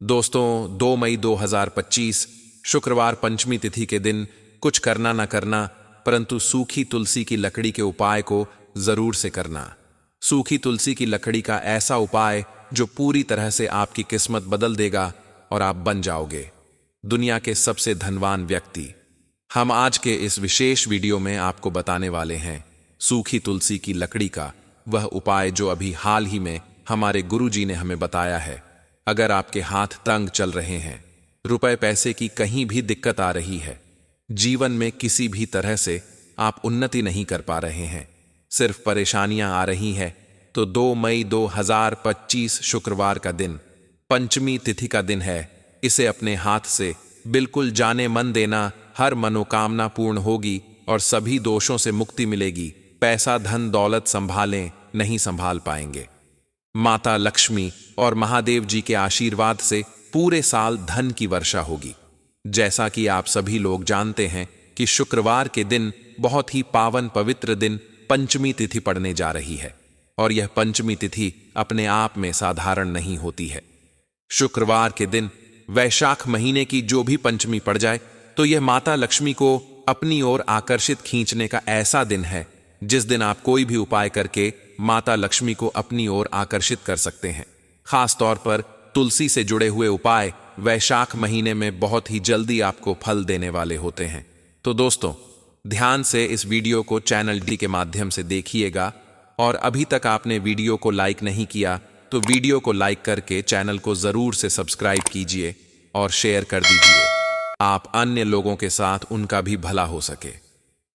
दोस्तों 2 मई 2025 शुक्रवार पंचमी तिथि के दिन कुछ करना न करना, परंतु सूखी तुलसी की लकड़ी के उपाय को जरूर से करना। सूखी तुलसी की लकड़ी का ऐसा उपाय जो पूरी तरह से आपकी किस्मत बदल देगा और आप बन जाओगे दुनिया के सबसे धनवान व्यक्ति। हम आज के इस विशेष वीडियो में आपको बताने वाले हैं सूखी तुलसी की लकड़ी का वह उपाय जो अभी हाल ही में हमारे गुरुजी ने हमें बताया है। अगर आपके हाथ तंग चल रहे हैं, रुपए पैसे की कहीं भी दिक्कत आ रही है, जीवन में किसी भी तरह से आप उन्नति नहीं कर पा रहे हैं, सिर्फ परेशानियां आ रही हैं, तो 2 मई 2025 शुक्रवार का दिन पंचमी तिथि का दिन है। इसे अपने हाथ से बिल्कुल जाने मन देना, हर मनोकामना पूर्ण होगी और सभी दोषों से मुक्ति मिलेगी। पैसा धन दौलत संभालें नहीं संभाल पाएंगे। माता लक्ष्मी और महादेव जी के आशीर्वाद से पूरे साल धन की वर्षा होगी। जैसा कि आप सभी लोग जानते हैं कि शुक्रवार के दिन बहुत ही पावन पवित्र दिन पंचमी तिथि पड़ने जा रही है और यह पंचमी तिथि अपने आप में साधारण नहीं होती है। शुक्रवार के दिन वैशाख महीने की जो भी पंचमी पड़ जाए तो यह माता लक्ष्मी को अपनी ओर आकर्षित खींचने का ऐसा दिन है जिस दिन आप कोई भी उपाय करके माता लक्ष्मी को अपनी ओर आकर्षित कर सकते हैं। खास तौर पर तुलसी से जुड़े हुए उपाय वैशाख महीने में बहुत ही जल्दी आपको फल देने वाले होते हैं। तो दोस्तों, ध्यान से इस वीडियो को चैनल डी के माध्यम से देखिएगा और अभी तक आपने वीडियो को लाइक नहीं किया तो वीडियो को लाइक करके चैनल को जरूर से सब्सक्राइब कीजिए और शेयर कर दीजिए, आप अन्य लोगों के साथ उनका भी भला हो सके।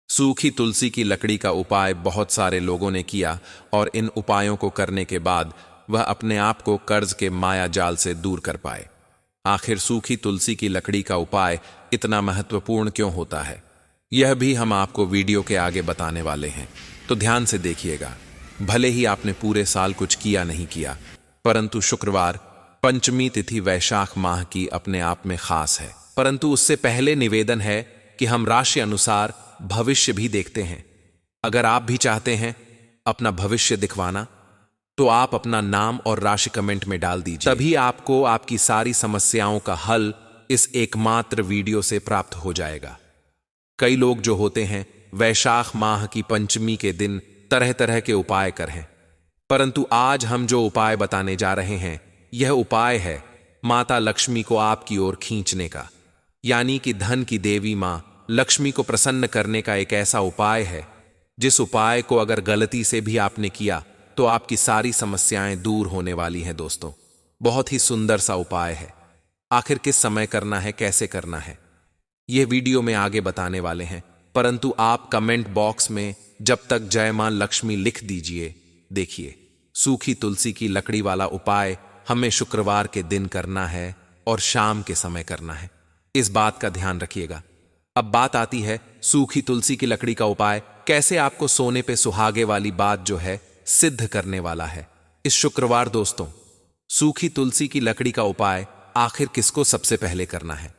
सूखी तुलसी की लकड़ी का उपाय बहुत सारे लोगों ने किया और इन उपायों को करने के बाद वह अपने आप को कर्ज के माया जाल से दूर कर पाए। आखिर सूखी तुलसी की लकड़ी का उपाय इतना महत्वपूर्ण क्यों होता है, यह भी हम आपको वीडियो के आगे बताने वाले हैं, तो ध्यान से देखिएगा। भले ही आपने पूरे साल कुछ किया नहीं किया, परंतु शुक्रवार पंचमी तिथि वैशाख माह की अपने आप में खास है। परंतु उससे पहले निवेदन है कि हम राशि अनुसार भविष्य भी देखते हैं। अगर आप भी चाहते हैं अपना भविष्य दिखवाना तो आप अपना नाम और राशि कमेंट में डाल दीजिए, तभी आपको आपकी सारी समस्याओं का हल इस एकमात्र वीडियो से प्राप्त हो जाएगा। कई लोग जो होते हैं वैशाख माह की पंचमी के दिन तरह तरह के उपाय करें, परंतु आज हम जो उपाय बताने जा रहे हैं यह उपाय है माता लक्ष्मी को आपकी ओर खींचने का, यानी कि धन की देवी मां लक्ष्मी को प्रसन्न करने का एक ऐसा उपाय है जिस उपाय को अगर गलती से भी आपने किया तो आपकी सारी समस्याएं दूर होने वाली हैं। दोस्तों, बहुत ही सुंदर सा उपाय है। आखिर किस समय करना है, कैसे करना है, यह वीडियो में आगे बताने वाले हैं, परंतु आप कमेंट बॉक्स में जब तक जय मां लक्ष्मी लिख दीजिए। देखिए, सूखी तुलसी की लकड़ी वाला उपाय हमें शुक्रवार के दिन करना है और शाम के समय करना है, इस बात का ध्यान रखिएगा। अब बात आती है सूखी तुलसी की लकड़ी का उपाय कैसे आपको सोने पे सुहागे वाली बात जो है सिद्ध करने वाला है इस शुक्रवार। दोस्तों, सूखी तुलसी की लकड़ी का उपाय आखिर किसको सबसे पहले करना है,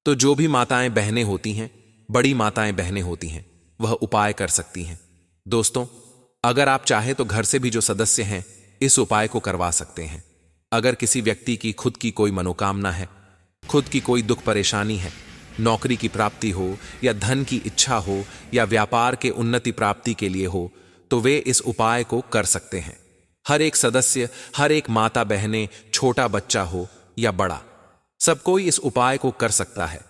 तो जो भी माताएं बहनें होती हैं, बड़ी माताएं बहनें होती हैं, वह उपाय कर सकती हैं। दोस्तों, अगर आप चाहें तो घर से भी जो सदस्य हैं इस उपाय को करवा सकते हैं। अगर किसी व्यक्ति की खुद की कोई मनोकामना है, खुद की कोई दुख परेशानी है, नौकरी की प्राप्ति हो या धन की इच्छा हो या व्यापार के उन्नति प्राप्ति के लिए हो, तो वे इस उपाय को कर सकते हैं। हर एक सदस्य, हर एक माता बहनें, छोटा बच्चा हो या बड़ा, सब कोई इस उपाय को कर सकता है।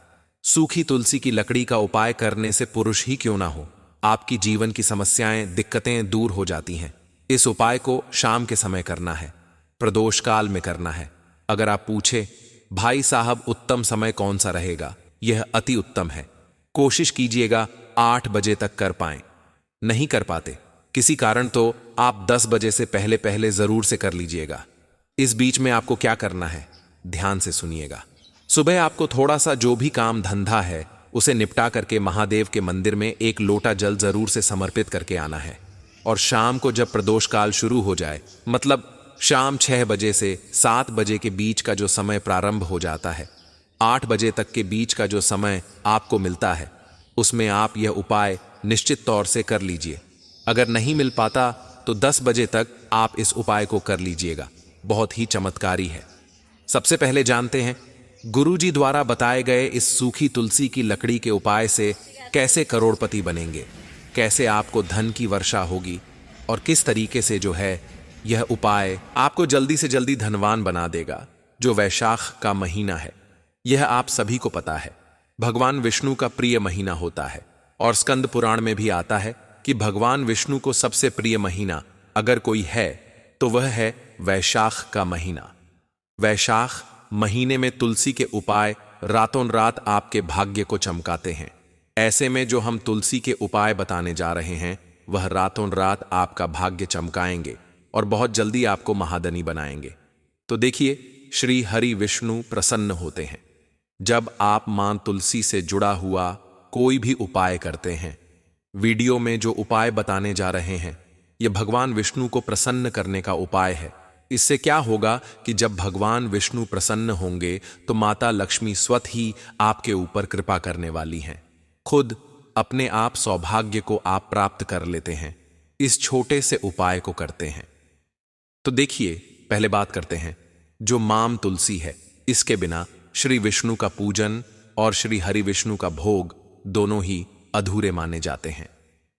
सूखी तुलसी की लकड़ी का उपाय करने से पुरुष ही क्यों ना हो, आपकी जीवन की समस्याएं दिक्कतें दूर हो जाती हैं। इस उपाय को शाम के समय करना है, प्रदोष काल में करना है। अगर आप पूछे भाई साहब उत्तम समय कौन सा रहेगा, यह अति उत्तम है। कोशिश कीजिएगा 8 बजे तक कर पाएं। नहीं कर पाते किसी कारण तो आप 10 बजे से पहले पहले जरूर से कर लीजिएगा। इस बीच में आपको क्या करना है, ध्यान से सुनिएगा। सुबह आपको थोड़ा सा जो भी काम धंधा है उसे निपटा करके महादेव के मंदिर में 1 लोटा जल जरूर से समर्पित करके आना है और शाम को जब प्रदोष काल शुरू हो जाए, मतलब शाम 6 बजे से 7 बजे के बीच का जो समय प्रारंभ हो जाता है, 8 बजे तक के बीच का जो समय आपको मिलता है, उसमें आप यह उपाय निश्चित तौर से कर लीजिए। अगर नहीं मिल पाता तो 10 बजे तक आप इस उपाय को कर लीजिएगा। बहुत ही चमत्कारी है। सबसे पहले जानते हैं गुरुजी द्वारा बताए गए इस सूखी तुलसी की लकड़ी के उपाय से कैसे करोड़पति बनेंगे, कैसे आपको धन की वर्षा होगी और किस तरीके से जो है यह उपाय आपको जल्दी से जल्दी धनवान बना देगा। जो वैशाख का महीना है यह आप सभी को पता है भगवान विष्णु का प्रिय महीना होता है और स्कंद पुराण में भी आता है कि भगवान विष्णु को सबसे प्रिय महीना अगर कोई है तो वह है वैशाख का महीना। वैशाख महीने में तुलसी के उपाय रातों रात आपके भाग्य को चमकाते हैं। ऐसे में जो हम तुलसी के उपाय बताने जा रहे हैं वह रातों रात आपका भाग्य चमकाएंगे और बहुत जल्दी आपको महाधनी बनाएंगे। तो देखिए, श्री हरि विष्णु प्रसन्न होते हैं जब आप मां तुलसी से जुड़ा हुआ कोई भी उपाय करते हैं। वीडियो में जो उपाय बताने जा रहे हैं यह भगवान विष्णु को प्रसन्न करने का उपाय है। इससे क्या होगा कि जब भगवान विष्णु प्रसन्न होंगे तो माता लक्ष्मी स्वतः ही आपके ऊपर कृपा करने वाली हैं। खुद अपने आप सौभाग्य को आप प्राप्त कर लेते हैं इस छोटे से उपाय को करते हैं। तो देखिए, पहले बात करते हैं जो माम तुलसी है, इसके बिना श्री विष्णु का पूजन और श्री हरि विष्णु का भोग दोनों ही अधूरे माने जाते हैं।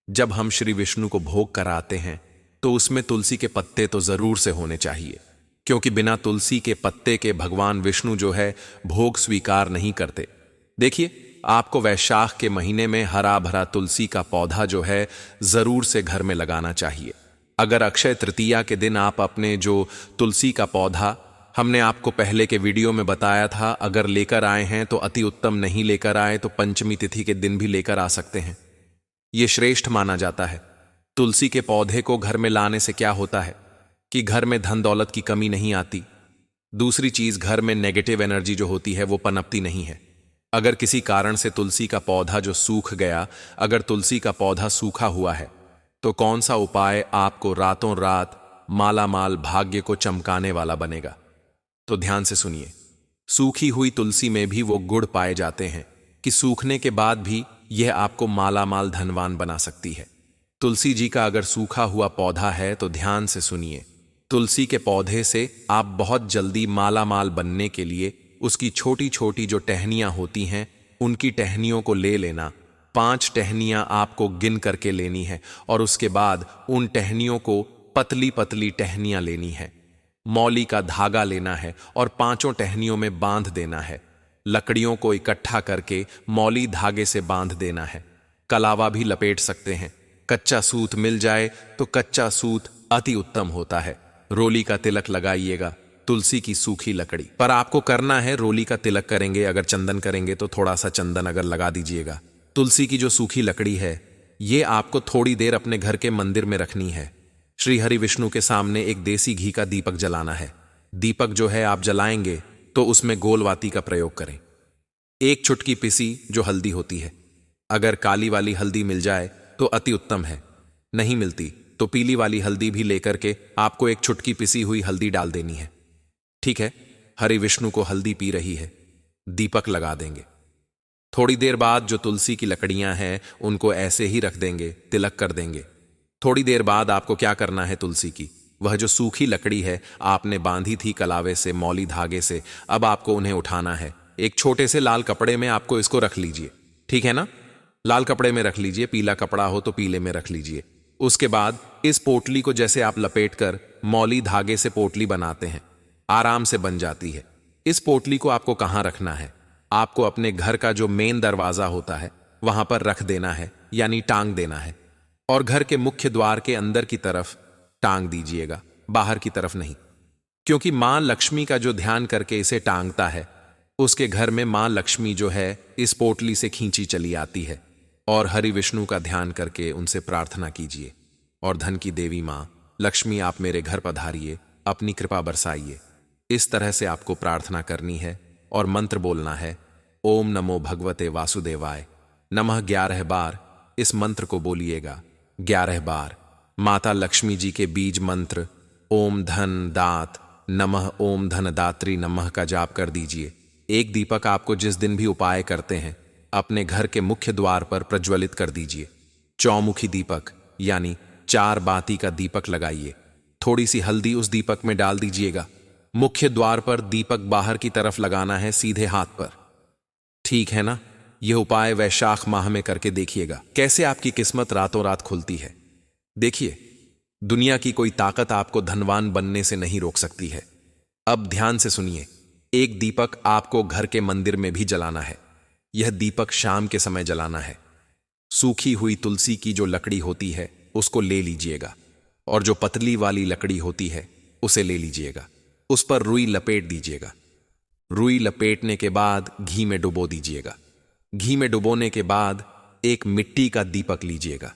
जब हम श्री विष्णु को भोग कराते हैं तो उसमें तुलसी के पत्ते तो जरूर से होने चाहिए, क्योंकि बिना तुलसी के पत्ते के भगवान विष्णु जो है भोग स्वीकार नहीं करते। देखिए, आपको वैशाख के महीने में हरा भरा तुलसी का पौधा जो है जरूर से घर में लगाना चाहिए। अगर अक्षय तृतीया के दिन आप अपने जो तुलसी का पौधा हमने आपको पहले के वीडियो में बताया था अगर लेकर आए हैं तो अति उत्तम, नहीं लेकर आए तो पंचमी तिथि के दिन भी लेकर आ सकते हैं। यह श्रेष्ठ माना जाता है। तुलसी के पौधे को घर में लाने से क्या होता है कि घर में धन दौलत की कमी नहीं आती। दूसरी चीज, घर में नेगेटिव एनर्जी जो होती है वो पनपती नहीं है। अगर किसी कारण से तुलसी का पौधा जो सूख गया, अगर तुलसी का पौधा सूखा हुआ है तो कौन सा उपाय आपको रातों रात मालामाल भाग्य को चमकाने वाला बनेगा? तो ध्यान से सुनिए। सूखी हुई तुलसी में भी वो गुण पाए जाते हैं कि सूखने के बाद भी यह आपको मालामाल धनवान बना सकती है। तुलसी जी का अगर सूखा हुआ पौधा है तो ध्यान से सुनिए, तुलसी के पौधे से आप बहुत जल्दी मालामाल बनने के लिए उसकी छोटी छोटी जो टहनियां होती हैं उनकी टहनियों को ले लेना। 5 टहनियां आपको गिन करके लेनी है और उसके बाद उन टहनियों को पतली पतली टहनियां लेनी है। मौली का धागा लेना है और 5 टहनियों में बांध देना है। लकड़ियों को इकट्ठा करके मौली धागे से बांध देना है। कलावा भी लपेट सकते हैं। कच्चा सूत मिल जाए तो कच्चा सूत अति उत्तम होता है। रोली का तिलक लगाइएगा तुलसी की सूखी लकड़ी पर। आपको करना है रोली का तिलक करेंगे, अगर चंदन करेंगे तो थोड़ा सा चंदन अगर लगा दीजिएगा। तुलसी की जो सूखी लकड़ी है ये आपको थोड़ी देर अपने घर के मंदिर में रखनी है। श्री हरि विष्णु के सामने एक देसी घी का दीपक जलाना है। दीपक जो है आप जलाएंगे तो उसमें गोलवाती का प्रयोग करें। 1 चुटकी पिसी जो हल्दी होती है, अगर काली वाली हल्दी मिल जाए तो अति उत्तम है, नहीं मिलती तो पीली वाली हल्दी भी लेकर के आपको 1 चुटकी पिसी हुई हल्दी डाल देनी है। ठीक है, हरि विष्णु को हल्दी पी रही है, दीपक लगा देंगे। थोड़ी देर बाद जो तुलसी की लकड़ियां हैं उनको ऐसे ही रख देंगे, तिलक कर देंगे। थोड़ी देर बाद आपको क्या करना है, तुलसी की वह जो सूखी लकड़ी है आपने बांधी थी कलावे से, मौली धागे से, अब आपको उन्हें उठाना है। एक छोटे से लाल कपड़े में आपको इसको रख लीजिए, ठीक है ना? लाल कपड़े में रख लीजिए, पीला कपड़ा हो तो पीले में रख लीजिए। उसके बाद इस पोटली को जैसे आप लपेट कर मौली धागे से पोटली बनाते हैं, आराम से बन जाती है। इस पोटली को आपको कहाँ रखना है? आपको अपने घर का जो मेन दरवाजा होता है वहां पर रख देना है, यानी टांग देना है। और घर के मुख्य द्वार के अंदर की तरफ टांग दीजिएगा, बाहर की तरफ नहीं, क्योंकि मां लक्ष्मी का जो ध्यान करके इसे टांगता है उसके घर में मां लक्ष्मी जो है इस पोटली से खींची चली आती है। और हरि विष्णु का ध्यान करके उनसे प्रार्थना कीजिए, और धन की देवी मां लक्ष्मी आप मेरे घर पधारिए, अपनी कृपा बरसाइए। इस तरह से आपको प्रार्थना करनी है और मंत्र बोलना है, ओम नमो भगवते वासुदेवाय नमः। 11 बार इस मंत्र को बोलिएगा, 11 बार। माता लक्ष्मी जी के बीज मंत्र ओम धन दात नमः, ओम धन दात्री नमः का जाप कर दीजिए। एक दीपक आपको जिस दिन भी उपाय करते हैं अपने घर के मुख्य द्वार पर प्रज्वलित कर दीजिए। चौमुखी दीपक यानी 4 बाती का दीपक लगाइए। थोड़ी सी हल्दी उस दीपक में डाल दीजिएगा मुख्य द्वार पर दीपक बाहर की तरफ लगाना है, सीधे हाथ पर। ठीक है ना? यह उपाय वैशाख माह में करके देखिएगा कैसे आपकी किस्मत रातों रात खुलती है। देखिए, दुनिया की कोई ताकत आपको धनवान बनने से नहीं रोक सकती है। अब ध्यान से सुनिए। एक दीपक आपको घर के मंदिर में भी जलाना है। यह दीपक शाम के समय जलाना है। सूखी हुई तुलसी की जो लकड़ी होती है उसको ले लीजिएगा, और जो पतली वाली लकड़ी होती है उसे ले लीजिएगा। उस पर रुई लपेट दीजिएगा। रुई लपेटने के बाद घी में डुबो दीजिएगा। घी में डुबोने के बाद एक मिट्टी का दीपक लीजिएगा।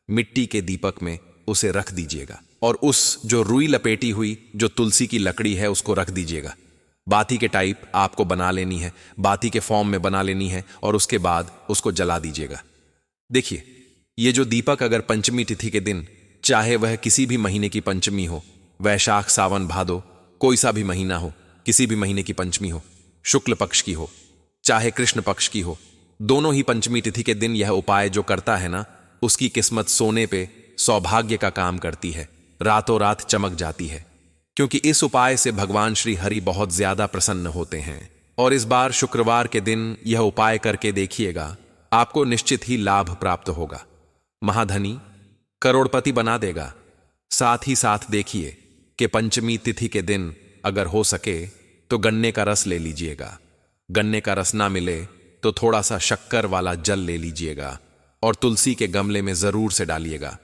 मिट्टी के दीपक में उसे रख दीजिएगा, और उस जो रुई लपेटी हुई जो तुलसी की लकड़ी है उसको रख दीजिएगा। बाती के टाइप आपको बना लेनी है, बाती के फॉर्म में बना लेनी है, और उसके बाद उसको जला दीजिएगा। देखिए, ये जो दीपक अगर पंचमी तिथि के दिन, चाहे वह किसी भी महीने की पंचमी हो, वैशाख सावन भादो, कोई सा भी महीना हो, किसी भी महीने की पंचमी हो, शुक्ल पक्ष की हो चाहे कृष्ण पक्ष की हो, दोनों ही पंचमी तिथि के दिन यह उपाय जो करता है ना, उसकी किस्मत सोने पे सौभाग्य का काम करती है, रातों रात चमक जाती है। क्योंकि इस उपाय से भगवान श्री हरि बहुत ज्यादा प्रसन्न होते हैं। और इस बार शुक्रवार के दिन यह उपाय करके देखिएगा, आपको निश्चित ही लाभ प्राप्त होगा। महाधनी, करोड़पति बना देगा। साथ ही साथ देखिए कि पंचमी तिथि के दिन अगर हो सके तो गन्ने का रस ले लीजिएगा। गन्ने का रस ना मिले तो थोड़ा सा शक्कर वाला जल ले लीजिएगा, और तुलसी के गमले में जरूर से डालिएगा।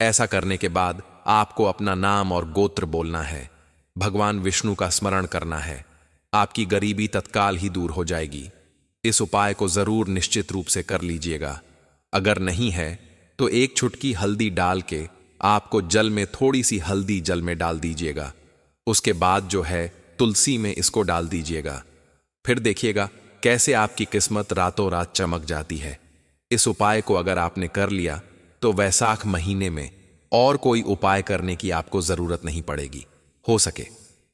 ऐसा करने के बाद आपको अपना नाम और गोत्र बोलना है, भगवान विष्णु का स्मरण करना है। आपकी गरीबी तत्काल ही दूर हो जाएगी। इस उपाय को जरूर निश्चित रूप से कर लीजिएगा। अगर नहीं है तो एक चुटकी हल्दी डाल के आपको जल में थोड़ी सी हल्दी जल में डाल दीजिएगा। उसके बाद जो है तुलसी में इसको डाल दीजिएगा। फिर देखिएगा कैसे आपकी किस्मत रातों रात चमक जाती है। इस उपाय को अगर आपने कर लिया तो वैशाख महीने में और कोई उपाय करने की आपको जरूरत नहीं पड़ेगी। हो सके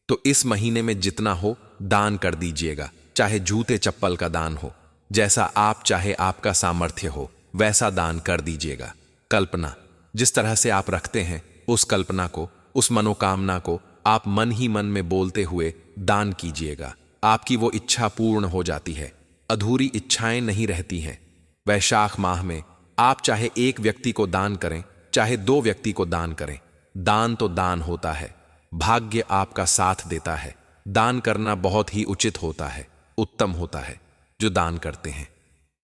तो इस महीने में जितना हो दान कर दीजिएगा, चाहे जूते चप्पल का दान हो, जैसा आप चाहे, आपका सामर्थ्य हो वैसा दान कर दीजिएगा। कल्पना जिस तरह से आप रखते हैं, उस कल्पना को, उस मनोकामना को आप मन ही मन में बोलते हुए दान कीजिएगा। आपकी वो इच्छा पूर्ण हो जाती है। अधूरी इच्छाएं नहीं रहती हैं। वैशाख माह में आप चाहे एक व्यक्ति को दान करें, चाहे 2 व्यक्ति को दान करें, दान तो दान होता है। भाग्य आपका साथ देता है। दान करना बहुत ही उचित होता है, उत्तम होता है जो दान करते हैं।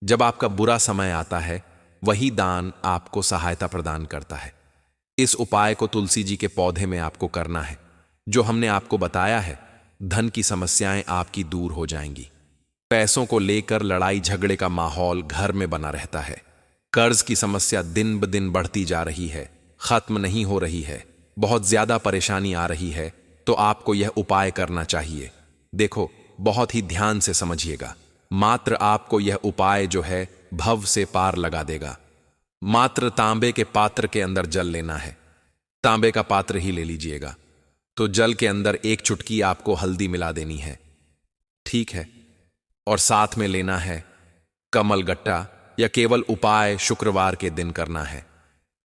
जब आपका बुरा समय आता है, वही दान आपको सहायता प्रदान करता है। इस उपाय को तुलसी जी के पौधे में आपको करना है। जो हमने आपको बताया है, धन की समस्याएं आपकी दूर हो जाएंगी। पैसों को लेकर लड़ाई झगड़े का माहौल घर में बना रहता है। कर्ज की समस्या दिन ब दिन बढ़ती जा रही है, खत्म नहीं हो रही है, बहुत ज्यादा परेशानी आ रही है, तो आपको यह उपाय करना चाहिए। देखो, बहुत ही ध्यान से समझिएगा। मात्र आपको यह उपाय जो है भव से पार लगा देगा। मात्र तांबे के पात्र के अंदर जल लेना है। तांबे का पात्र ही ले लीजिएगा। तो जल के अंदर एक चुटकी आपको हल्दी मिला देनी है, ठीक है? और साथ में लेना है कमल गट्टा, या केवल उपाय शुक्रवार के दिन करना है।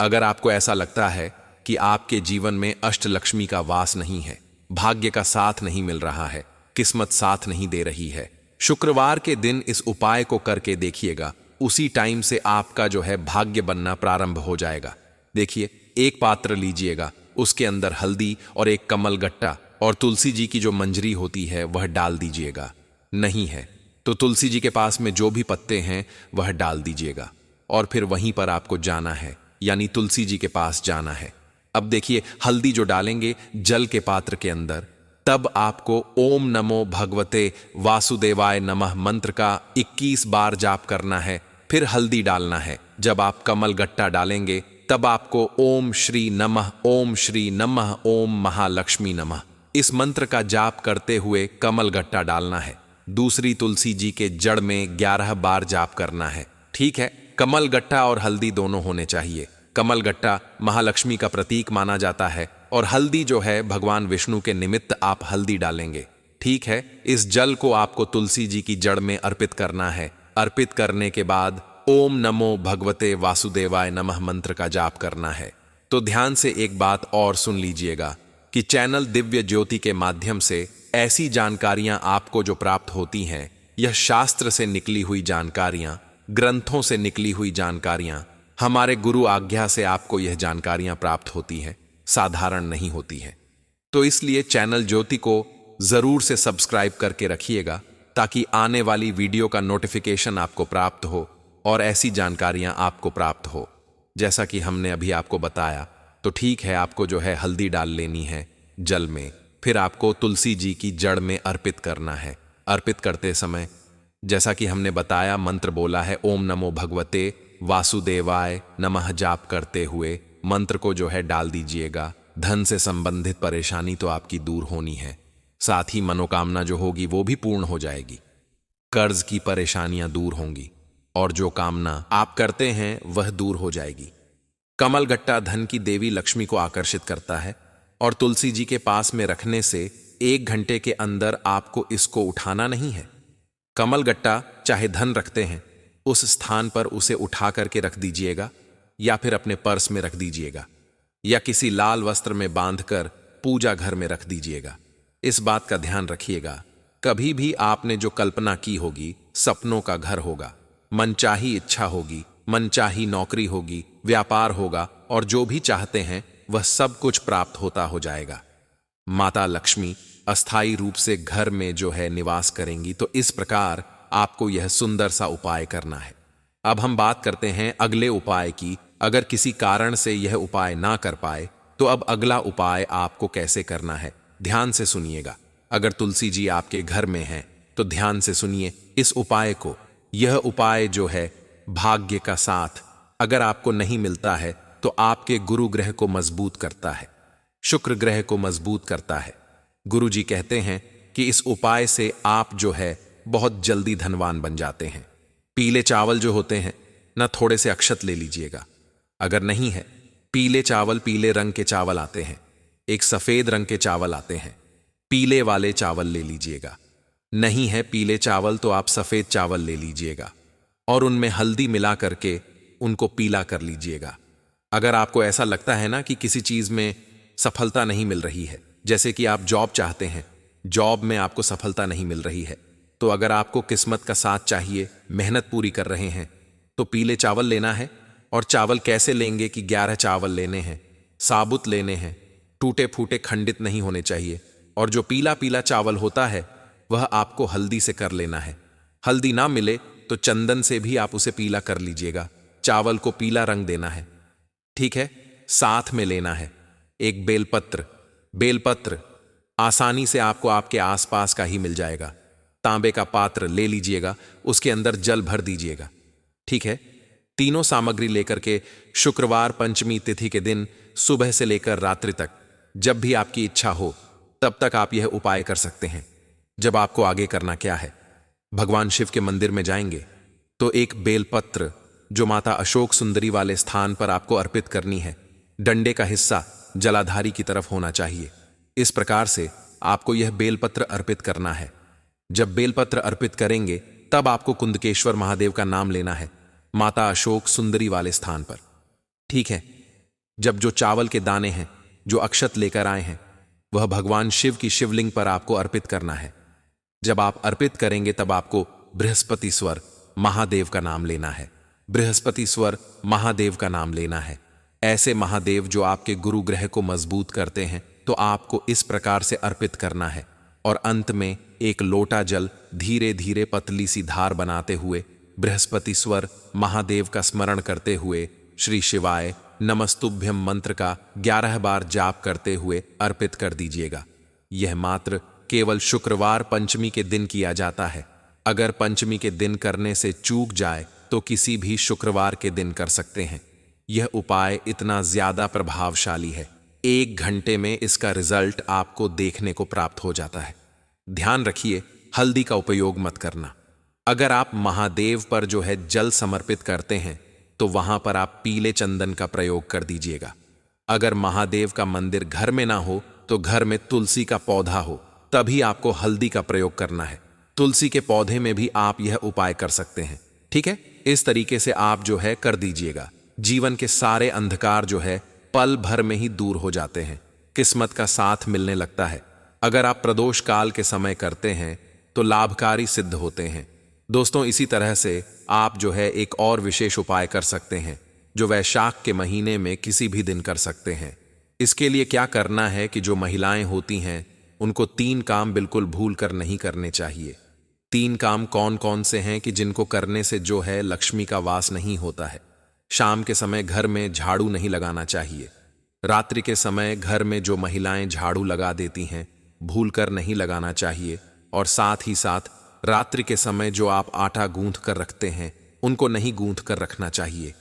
अगर आपको ऐसा लगता है कि आपके जीवन में अष्टलक्ष्मी का वास नहीं है, भाग्य का साथ नहीं मिल रहा है, किस्मत साथ नहीं दे रही है, शुक्रवार के दिन इस उपाय को करके देखिएगा। उसी टाइम से आपका जो है भाग्य बनना प्रारंभ हो जाएगा। देखिए, एक पात्र लीजिएगा, उसके अंदर हल्दी और एक कमल गट्टा और तुलसी जी की जो मंजरी होती है वह डाल दीजिएगा। नहीं है तो तुलसी जी के पास में जो भी पत्ते हैं वह डाल दीजिएगा, और फिर वहीं पर आपको जाना है, यानी तुलसी जी के पास जाना है। अब देखिए, हल्दी जो डालेंगे जल के पात्र के अंदर, तब आपको ओम नमो भगवते वासुदेवाय नमः मंत्र का 21 बार जाप करना है। फिर हल्दी डालना है। जब आप कमल गट्टा डालेंगे तब आपको ओम श्री नमः, ओम श्री नमः, ओम महालक्ष्मी नमः इस मंत्र का जाप करते हुए कमल गट्टा डालना है। दूसरी तुलसी जी के जड़ में 11 बार जाप करना है, ठीक है? कमल गट्टा और हल्दी दोनों होने चाहिए। कमल गट्टा महालक्ष्मी का प्रतीक माना जाता है, और हल्दी जो है भगवान विष्णु के निमित्त आप हल्दी डालेंगे, ठीक है? इस जल को आपको तुलसी जी की जड़ में अर्पित करना है। अर्पित करने के बाद ओम नमो भगवते वासुदेवाय नमः मंत्र का जाप करना है। तो ध्यान से एक बात और सुन लीजिएगा। कि चैनल दिव्य ज्योति के माध्यम से ऐसी जानकारियां आपको जो प्राप्त होती हैं, यह शास्त्र से निकली हुई जानकारियां, ग्रंथों से निकली हुई जानकारियां, हमारे गुरु आज्ञा से आपको यह जानकारियां प्राप्त होती हैं, साधारण नहीं होती हैं। तो इसलिए चैनल ज्योति को जरूर से सब्सक्राइब करके रखिएगा, ताकि आने वाली वीडियो का नोटिफिकेशन आपको प्राप्त हो और ऐसी जानकारियां आपको प्राप्त हो। जैसा कि हमने अभी आपको बताया, तो ठीक है, आपको जो है हल्दी डाल लेनी है जल में, फिर आपको तुलसी जी की जड़ में अर्पित करना है। अर्पित करते समय जैसा कि हमने बताया, मंत्र बोला है ओम नमो भगवते वासुदेवाय नमः जाप करते हुए मंत्र को जो है डाल दीजिएगा। धन से संबंधित परेशानी तो आपकी दूर होनी है, साथ ही मनोकामना जो होगी वो भी पूर्ण हो जाएगी। कर्ज की परेशानियां दूर होंगी और जो कामना आप करते हैं वह दूर हो जाएगी। कमल गट्टा धन की देवी लक्ष्मी को आकर्षित करता है और तुलसी जी के पास में रखने से 1 घंटे के अंदर आपको इसको उठाना नहीं है। कमल गट्टा चाहे धन रखते हैं, उस स्थान पर उसे उठा करके रख दीजिएगा, या फिर अपने पर्स में रख दीजिएगा, या किसी लाल वस्त्र में बांधकर पूजा घर में रख दीजिएगा। इस बात का ध्यान रखिएगा, कभी भी आपने जो कल्पना की होगी, सपनों का घर होगा, मनचाही इच्छा होगी, मनचाही नौकरी होगी, व्यापार होगा, और जो भी चाहते हैं वह सब कुछ प्राप्त होता हो जाएगा। माता लक्ष्मी अस्थायी रूप से घर में जो है निवास करेंगी। तो इस प्रकार आपको यह सुंदर सा उपाय करना है। अब हम बात करते हैं अगले उपाय की। अगर किसी कारण से यह उपाय ना कर पाए, तो अब अगला उपाय आपको कैसे करना है, ध्यान से सुनिएगा। अगर तुलसी जी आपके घर में हैं, तो ध्यान से सुनिए इस उपाय को। यह उपाय जो है भाग्य का साथ अगर आपको नहीं मिलता है, तो आपके गुरु ग्रह को मजबूत करता है, शुक्र ग्रह को मजबूत करता है। गुरु जी कहते हैं कि इस उपाय से आप जो है बहुत जल्दी धनवान बन जाते हैं। पीले चावल जो होते हैं ना, थोड़े से अक्षत ले लीजिएगा। अगर नहीं है पीले चावल, पीले रंग के चावल आते हैं, एक सफेद रंग के चावल आते हैं, पीले वाले चावल ले लीजिएगा। नहीं है पीले चावल तो आप सफेद चावल ले लीजिएगा और उनमें हल्दी मिला करके उनको पीला कर लीजिएगा। अगर आपको ऐसा लगता है ना कि किसी चीज में सफलता नहीं मिल रही है, जैसे कि आप जॉब चाहते हैं, जॉब में आपको सफलता नहीं मिल रही है, तो अगर आपको किस्मत का साथ चाहिए, मेहनत पूरी कर रहे हैं, तो पीले चावल लेना है। और चावल कैसे लेंगे कि 11 चावल लेने हैं, साबुत लेने हैं, टूटे फूटे खंडित नहीं होने चाहिए। और जो पीला पीला चावल होता है वह आपको हल्दी से कर लेना है। हल्दी ना मिले तो चंदन से भी आप उसे पीला कर लीजिएगा। चावल को पीला रंग देना है, ठीक है। साथ में लेना है एक बेलपत्र। बेलपत्र आसानी से आपको आपके आसपास का ही मिल जाएगा। तांबे का पात्र ले लीजिएगा, उसके अंदर जल भर दीजिएगा, ठीक है। तीनों सामग्री लेकर के शुक्रवार पंचमी तिथि के दिन सुबह से लेकर रात्रि तक, जब भी आपकी इच्छा हो तब तक आप यह उपाय कर सकते हैं। जब आपको आगे करना क्या है, भगवान शिव के मंदिर में जाएंगे तो एक बेलपत्र जो माता अशोक सुंदरी वाले स्थान पर आपको अर्पित करनी है, डंडे का हिस्सा जलाधारी की तरफ होना चाहिए। इस प्रकार से आपको यह बेलपत्र अर्पित करना है। जब बेलपत्र अर्पित करेंगे तब आपको कुंदकेश्वर महादेव का नाम लेना है, माता अशोक सुंदरी वाले स्थान पर, ठीक है। जब जो चावल के दाने हैं, जो अक्षत लेकर आए हैं, वह भगवान शिव की शिवलिंग पर आपको अर्पित करना है। जब आप अर्पित करेंगे तब आपको बृहस्पतिस्वर महादेव का नाम लेना है। बृहस्पतिस्वर महादेव का नाम लेना है। ऐसे महादेव जो आपके गुरु ग्रह को मजबूत करते हैं, तो आपको इस प्रकार से अर्पित करना है। और अंत में एक लोटा जल धीरे धीरे पतली सी धार बनाते हुए बृहस्पतिस्वर महादेव का स्मरण करते हुए श्री शिवाय नमस्तुभ्यम मंत्र का 11 बार जाप करते हुए अर्पित कर दीजिएगा। यह मात्र केवल शुक्रवार पंचमी के दिन किया जाता है। अगर पंचमी के दिन करने से चूक जाए तो किसी भी शुक्रवार के दिन कर सकते हैं। यह उपाय इतना ज्यादा प्रभावशाली है, 1 घंटे में इसका रिजल्ट आपको देखने को प्राप्त हो जाता है। ध्यान रखिए, हल्दी का उपयोग मत करना। अगर आप महादेव पर जो है जल समर्पित करते हैं, तो वहां पर आप पीले चंदन का प्रयोग कर दीजिएगा। अगर महादेव का मंदिर घर में ना हो, तो घर में तुलसी का पौधा हो, तभी आपको हल्दी का प्रयोग करना है। तुलसी के पौधे में भी आप यह उपाय कर सकते हैं, ठीक है। इस तरीके से आप जो है कर दीजिएगा। जीवन के सारे अंधकार जो है पल भर में ही दूर हो जाते हैं। किस्मत का साथ मिलने लगता है। अगर आप प्रदोष काल के समय करते हैं तो लाभकारी सिद्ध होते हैं। दोस्तों, इसी तरह से आप जो है एक और विशेष उपाय कर सकते हैं जो वैशाख के महीने में किसी भी दिन कर सकते हैं। इसके लिए क्या करना है कि जो महिलाएं होती हैं उनको 3 काम बिल्कुल भूल कर नहीं करने चाहिए। 3 काम कौन कौन से हैं कि जिनको करने से जो है लक्ष्मी का वास नहीं होता है। शाम के समय घर में झाड़ू नहीं लगाना चाहिए। रात्रि के समय घर में जो महिलाएं झाड़ू लगा देती हैं भूल कर नहीं लगाना चाहिए। और साथ ही साथ रात्रि के समय जो आप आटा गूंथ कर रखते हैं उनको नहीं गूंथ कर रखना चाहिए।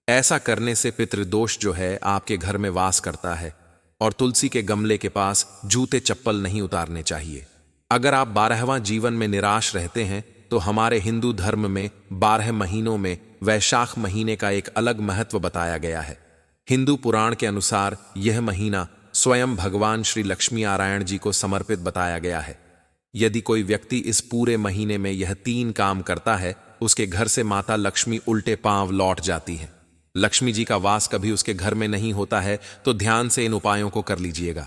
ऐसा करने से पितृदोष जो है आपके घर में वास करता है। और तुलसी के गमले के पास जूते चप्पल नहीं उतारने चाहिए। अगर आप 12वां जीवन में निराश रहते हैं तो हमारे हिंदू धर्म में 12 महीनों में वैशाख महीने का एक अलग महत्व बताया गया है। हिंदू पुराण के अनुसार यह महीना स्वयं भगवान श्री लक्ष्मी नारायण जी को समर्पित बताया गया है। यदि कोई व्यक्ति इस पूरे महीने में यह 3 काम करता है उसके घर से माता लक्ष्मी उल्टे पांव लौट जाती है। लक्ष्मी जी का वास कभी उसके घर में नहीं होता है, तो ध्यान से इन उपायों को कर लीजिएगा।